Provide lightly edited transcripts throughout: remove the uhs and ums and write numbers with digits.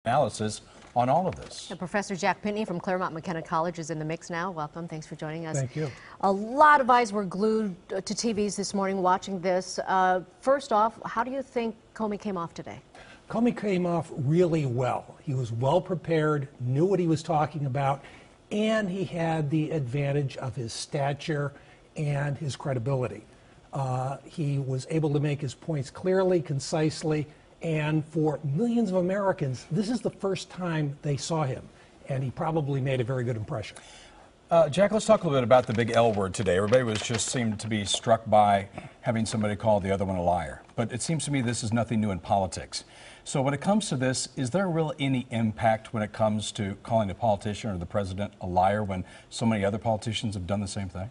analysis on all of this. Professor Jack Pitney from Claremont McKenna College is in the mix now. Welcome. Thanks for joining us. Thank you. A lot of eyes were glued to TVs this morning watching this. First off, how do you think Comey came off today? Comey came off really well. He was well prepared, knew what he was talking about, and he had the advantage of his stature and his credibility. He was able to make his points clearly, concisely, and for millions of Americans, this is the first time they saw him, and he probably made a very good impression. Jack, let's talk a little bit about the big L word today. Everybody seemed to be struck by having somebody call the other one a liar. But it seems to me this is nothing new in politics. So when it comes to this, is there really any impact when it comes to calling a politician or the president a liar when so many other politicians have done the same thing?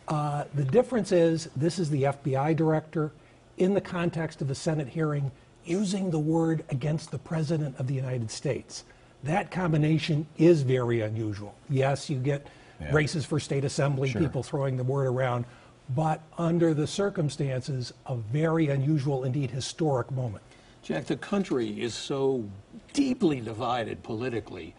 The difference is this is the FBI director in the context of a Senate hearing using the word against the President of the United States. That combination is very unusual. Yes, you get races for state assembly, people throwing the word around, but under the circumstances, a very unusual, indeed historic moment. Jack, the country is so deeply divided politically.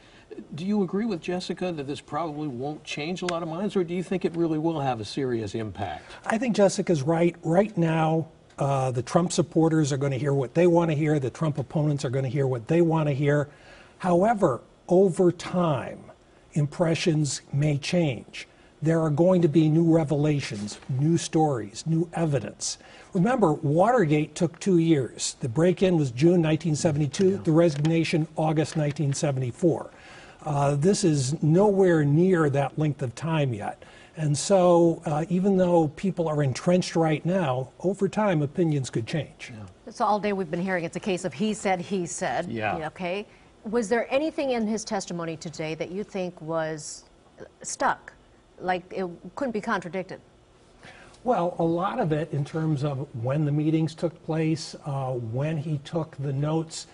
Do you agree with Jessica that this probably won't change a lot of minds, or do you think it really will have a serious impact? I think Jessica's right. Right now, the Trump supporters are going to hear what they want to hear. The Trump opponents are going to hear what they want to hear. However, over time, impressions may change. There are going to be new revelations, new stories, new evidence. Remember, Watergate took 2 years. The break-in was June 1972, the resignation August 1974. This is nowhere near that length of time yet. And so even though people are entrenched right now, over time opinions could change. So all day we've been hearing it's a case of he said, he said. Yeah. Okay. Was there anything in his testimony today that you think was stuck, like it couldn't be contradicted? Well, a lot of it in terms of when the meetings took place, when he took the notes.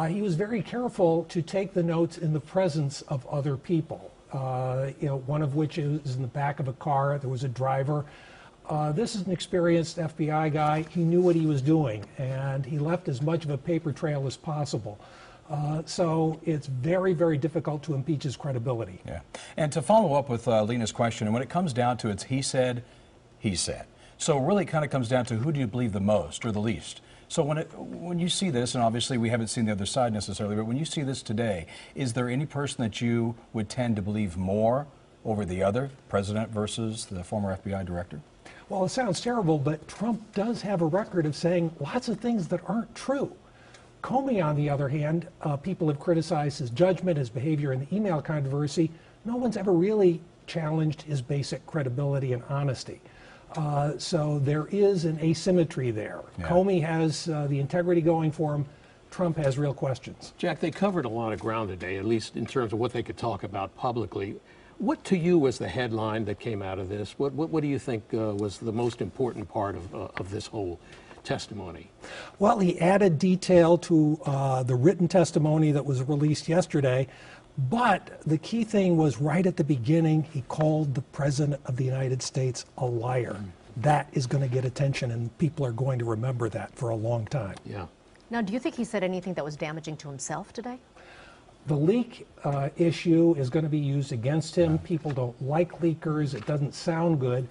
He was very careful to take the notes in the presence of other people. One of which is in the back of a car. There was a driver. This is an experienced FBI guy. He knew what he was doing, and he left as much of a paper trail as possible. So it's very, very difficult to impeach his credibility. Yeah. And to follow up with Lena's question, and when it comes down to it, he said, he said. So it really kind of comes down to who do you believe the most or the least? So when you see this, and obviously we haven't seen the other side necessarily, but when you see this today, is there any person that you would tend to believe more over the other, president versus the former FBI director? Well, it sounds terrible, but Trump does have a record of saying lots of things that aren't true. Comey, on the other hand, people have criticized his judgment, his behavior in the email controversy. No one's ever really challenged his basic credibility and honesty. So there is an asymmetry there. Yeah. Comey has the integrity going for him. Trump has real questions. Jack, they covered a lot of ground today, at least in terms of what they could talk about publicly. What to you was the headline that came out of this? What do you think was the most important part of this whole testimony? Well, he added detail to the written testimony that was released yesterday. But the key thing was right at the beginning, he called the President of the United States a liar. That is going to get attention, and people are going to remember that for a long time. Yeah. Now, do you think he said anything that was damaging to himself today? The leak issue is going to be used against him. People don't like leakers. It doesn't sound good.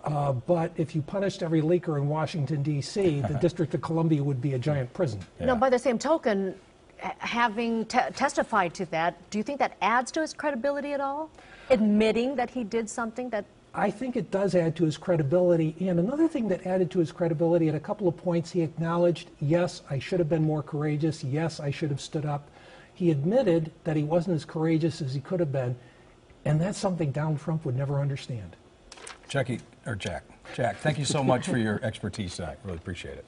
But if you punished every leaker in Washington, D.C., the District of Columbia would be a giant prison. Yeah. Now, by the same token, having testified to that, do you think that adds to his credibility at all? Admitting that he did something that... I think it does add to his credibility. And another thing that added to his credibility, at a couple of points he acknowledged, yes, I should have been more courageous. Yes, I should have stood up. He admitted that he wasn't as courageous as he could have been. And that's something Donald Trump would never understand. Jack, thank you so much for your expertise tonight. Really appreciate it.